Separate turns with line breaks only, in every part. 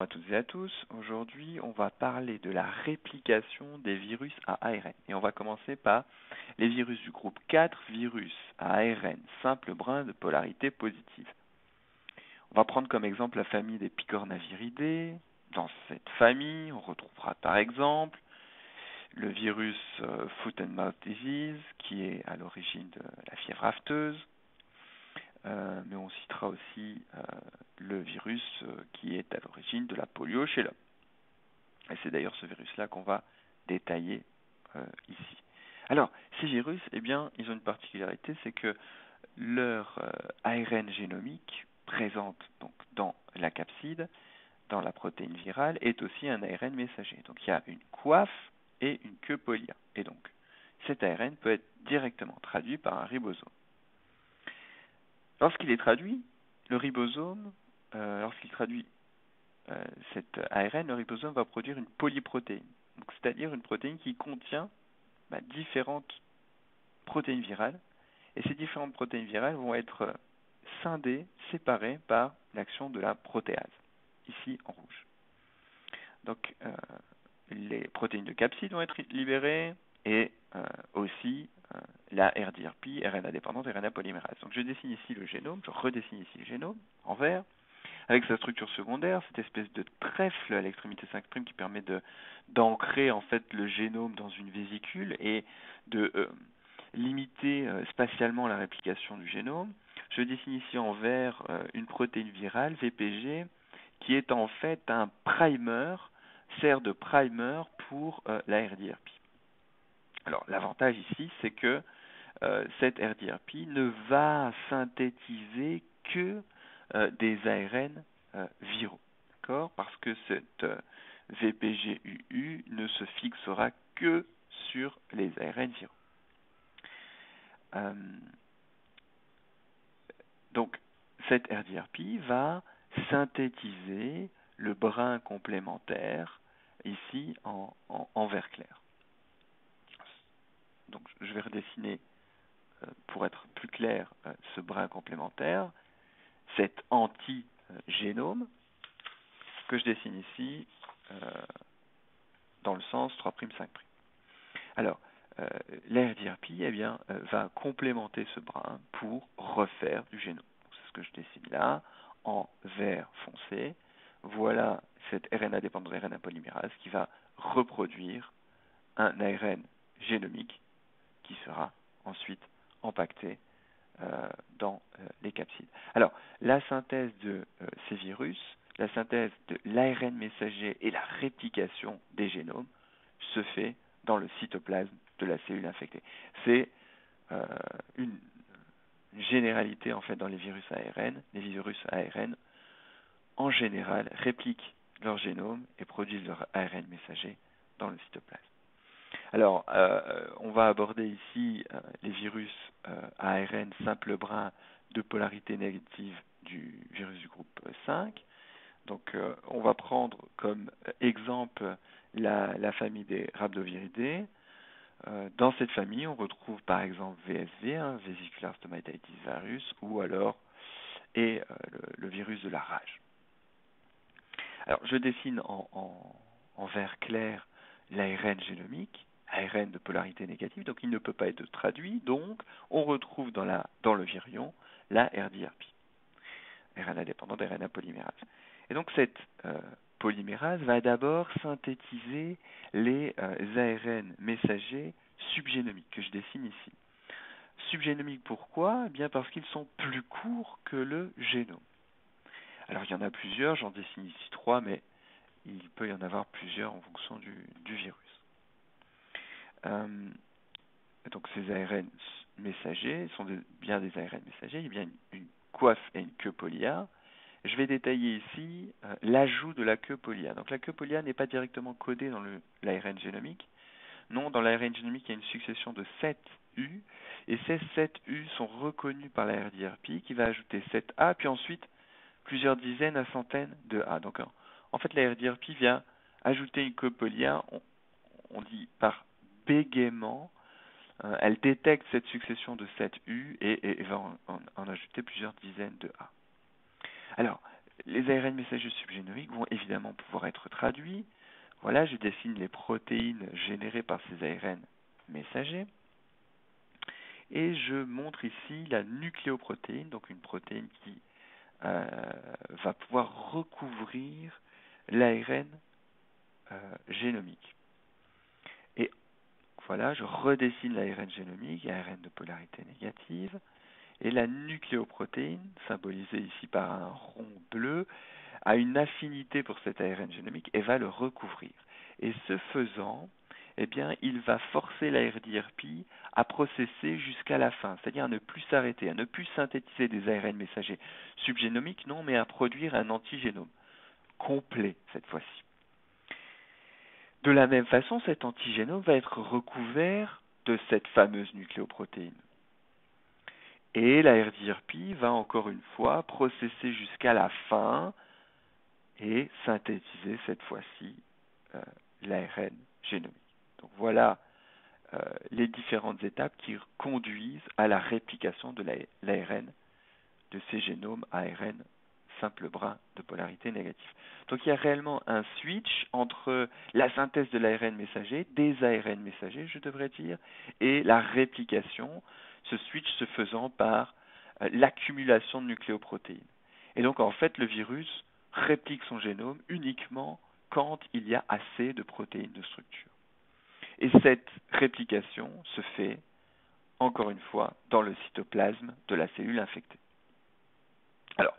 À toutes et à tous, aujourd'hui on va parler de la réplication des virus à ARN et on va commencer par les virus du groupe 4, virus à ARN simple brin de polarité positive. On va prendre comme exemple la famille des Picornaviridae. Dans cette famille, on retrouvera par exemple le virus Foot and Mouth Disease qui est à l'origine de la fièvre afteuse. Mais on citera aussi le virus qui est à l'origine de la polio chez l'homme. Et c'est d'ailleurs ce virus-là qu'on va détailler ici. Alors, ces virus, eh bien, ils ont une particularité, c'est que leur ARN génomique présente donc dans la capside, dans la protéine virale, est aussi un ARN messager. Donc il y a une coiffe et une queue polia. Et donc, cet ARN peut être directement traduit par un ribosome. Lorsqu'il est traduit, le ribosome, lorsqu'il traduit cet ARN, le ribosome va produire une polyprotéine, c'est-à-dire une protéine qui contient différentes protéines virales, et ces différentes protéines virales vont être scindées, séparées par l'action de la protéase, ici en rouge. Donc les protéines de capside vont être libérées, et aussi la RDRP, RNA dépendante, RNA polymérase. Donc je dessine ici le génome, je redessine ici le génome en vert, avec sa structure secondaire, cette espèce de trèfle à l'extrémité 5' qui permet d'ancrer en fait le génome dans une vésicule et de limiter spatialement la réplication du génome. Je dessine ici en vert une protéine virale, VPG, qui est en fait un primer, sert de primer pour la RDRP. Alors l'avantage ici, c'est que cette RDRP ne va synthétiser que des ARN viraux, d'accord? Parce que cette VPGUU ne se fixera que sur les ARN viraux. Donc, cette RDRP va synthétiser le brin complémentaire ici en vert clair. Donc, je vais redessiner pour être plus clair ce brin complémentaire, cet anti-génome que je dessine ici dans le sens 3', 5'. Alors, la RDRP va complémenter ce brin pour refaire du génome. C'est ce que je dessine là, en vert foncé. Voilà cette RNA dépendante RNA polymérase qui va reproduire un ARN génomique qui sera ensuite empaqueté dans les capsides. Alors, la synthèse de ces virus, la synthèse de l'ARN messager et la réplication des génomes se fait dans le cytoplasme de la cellule infectée. C'est une généralité en fait dans les virus ARN. Les virus ARN, en général, répliquent leur génome et produisent leur ARN messager dans le cytoplasme. Alors, on va aborder ici les virus ARN simple brin de polarité négative du virus du groupe 5. Donc, on va prendre comme exemple la famille des Rhabdoviridae. Dans cette famille, on retrouve par exemple VSV, Vesicular Stomatitis Virus, ou alors le virus de la rage. Alors, je dessine en vert clair l'ARN génomique, ARN de polarité négative, donc il ne peut pas être traduit, donc on retrouve dans le virion la RDRP, RNA dépendante RNA polymérase. Et donc cette polymérase va d'abord synthétiser les ARN messagers subgénomiques que je dessine ici. Subgénomiques pourquoi? Eh bien parce qu'ils sont plus courts que le génome. Alors il y en a plusieurs, j'en dessine ici 3, mais il peut y en avoir plusieurs en fonction du virus. Donc ces ARN messagers sont bien des ARN messagers, il y a bien une coiffe et une queue polia. Je vais détailler ici l'ajout de la queue polia. Donc la queue polia n'est pas directement codée dans l'ARN génomique. Non, dans l'ARN génomique, il y a une succession de 7 U, et ces 7 U sont reconnus par la RDRP qui va ajouter 7 A, puis ensuite plusieurs dizaines à centaines de A. Donc en fait, la RDRP vient ajouter une queue polia, on dit par bégaiement. Elle détecte cette succession de 7 U et va en ajouter plusieurs dizaines de A. Alors, Les ARN messagers subgénomiques vont évidemment pouvoir être traduits. Voilà, je dessine les protéines générées par ces ARN messagers. Et je montre ici la nucléoprotéine, donc une protéine qui va pouvoir recouvrir l'ARN génomique. Et voilà, je redessine l'ARN génomique, ARN de polarité négative, et la nucléoprotéine, symbolisée ici par un rond bleu, a une affinité pour cet ARN génomique et va le recouvrir. Et ce faisant, eh bien, il va forcer l'ARDRP à processer jusqu'à la fin, c'est-à-dire à ne plus s'arrêter, à ne plus synthétiser des ARN messagers subgénomiques, non, mais à produire un antigénome complet cette fois-ci. De la même façon, cet antigénome va être recouvert de cette fameuse nucléoprotéine. Et l'ARDRP va encore une fois processer jusqu'à la fin et synthétiser cette fois-ci l'ARN génomique. Donc voilà les différentes étapes qui conduisent à la réplication de l'ARN de ces génomes ARN simple brin de polarité négative. Donc il y a réellement un switch entre la synthèse de l'ARN messager, des ARN messagers je devrais dire, et la réplication, ce switch se faisant par l'accumulation de nucléoprotéines. Et donc en fait le virus réplique son génome uniquement quand il y a assez de protéines de structure. Et cette réplication se fait, encore une fois, dans le cytoplasme de la cellule infectée. Alors,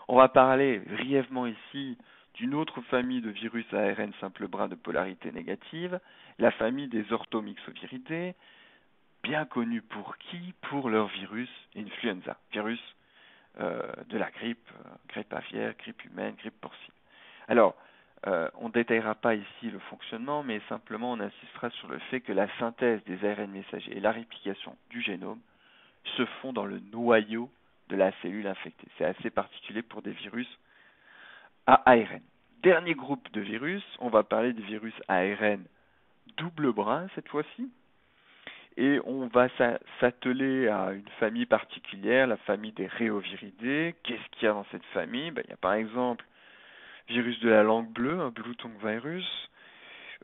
on va parler brièvement ici d'une autre famille de virus ARN simple brin de polarité négative, la famille des orthomyxoviridae, bien connue pour qui? Pour leur virus influenza, virus de la grippe, grippe aviaire, grippe humaine, grippe porcine. Alors, on ne détaillera pas ici le fonctionnement, mais simplement on insistera sur le fait que la synthèse des ARN messagers et la réplication du génome se font dans le noyau de la cellule infectée. C'est assez particulier pour des virus à ARN. Dernier groupe de virus, on va parler des virus ARN double brin cette fois-ci. Et on va s'atteler à une famille particulière, la famille des Rhéoviridae. Qu'est-ce qu'il y a dans cette famille? Il y a par exemple virus de la langue bleue, un blue tongue virus.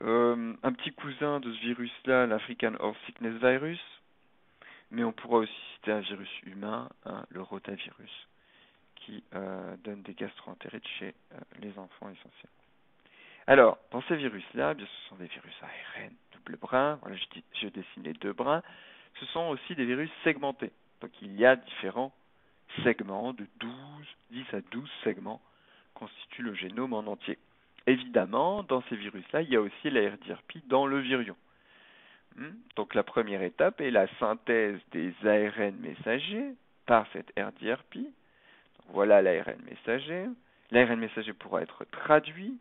Un petit cousin de ce virus-là, l'African Horse Sickness virus. Mais on pourra aussi citer un virus humain, le rotavirus, qui donne des gastroentérites chez les enfants essentiellement. Alors, dans ces virus-là, bien, ce sont des virus ARN double brin. Voilà, je dessine les deux brins. Ce sont aussi des virus segmentés. Donc, il y a différents segments de 10 à 12 segments constituent le génome en entier. Évidemment, dans ces virus-là, il y a aussi l'ARDRP dans le virion. Donc, la première étape est la synthèse des ARN messagers par cette RDRP. Donc, voilà l'ARN messager. L'ARN messager pourra être traduit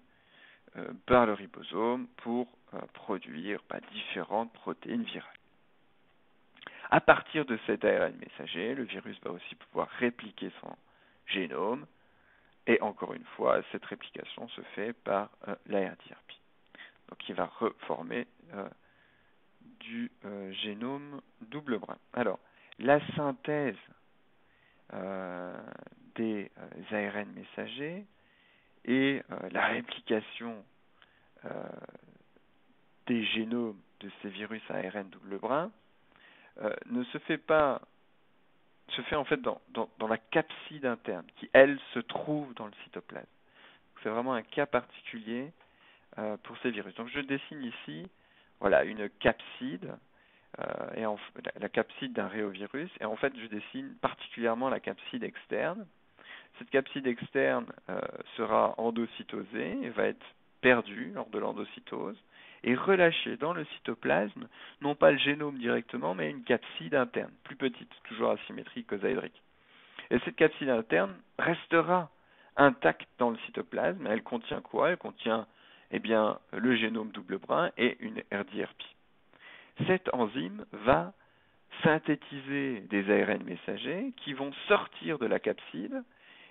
par le ribosome pour produire différentes protéines virales. À partir de cet ARN messager, le virus va aussi pouvoir répliquer son génome, et encore une fois, cette réplication se fait par l'ARDRP. Donc il va reformer du génome double brin. Alors, la synthèse des ARN messagers et la réplication des génomes de ces virus ARN double brin ne se fait pas, se fait en fait dans la capside interne qui, elle, se trouve dans le cytoplasme. C'est vraiment un cas particulier pour ces virus. Donc je dessine ici voilà, une capside, et la capside d'un réovirus, et en fait je dessine particulièrement la capside externe. Cette capside externe sera endocytosée et va être perdue lors de l'endocytose et relâchée dans le cytoplasme, non pas le génome directement, mais une capside interne, plus petite, toujours asymétrique, osaédrique. Et cette capside interne restera intacte dans le cytoplasme. Elle contient quoi? Elle contient le génome double brin et une RDRP. Cette enzyme va synthétiser des ARN messagers qui vont sortir de la capside,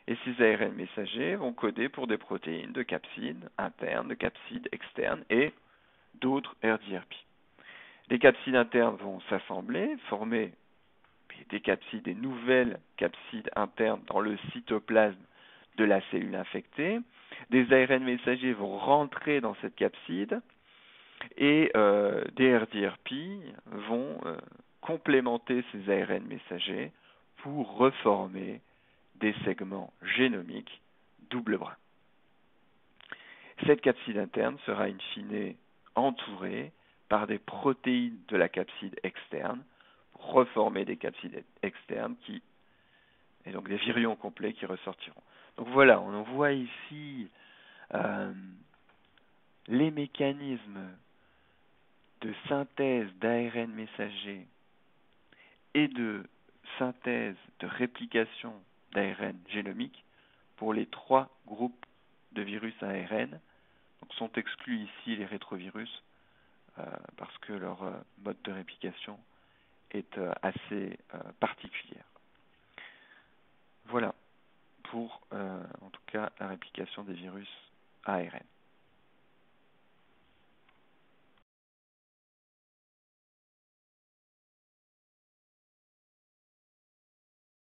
et ces ARN messagers vont coder pour des protéines de capside interne, de capside externe et d'autres RDRP. Les capsides internes vont s'assembler, former des capsides, des nouvelles capsides internes dans le cytoplasme de la cellule infectée. Des ARN messagers vont rentrer dans cette capside et des RDRP vont complémenter ces ARN messagers pour reformer des segments génomiques double brin. Cette capside interne sera in fine entourée par des protéines de la capside externe pour reformer des capsides externes et donc des virions complets qui ressortiront. Donc voilà, on voit ici les mécanismes de synthèse d'ARN messager et de synthèse de réplication d'ARN génomique pour les 3 groupes de virus ARN. Donc sont exclus ici les rétrovirus parce que leur mode de réplication est assez particulière. Voilà pour en tout cas la réplication des virus ARN.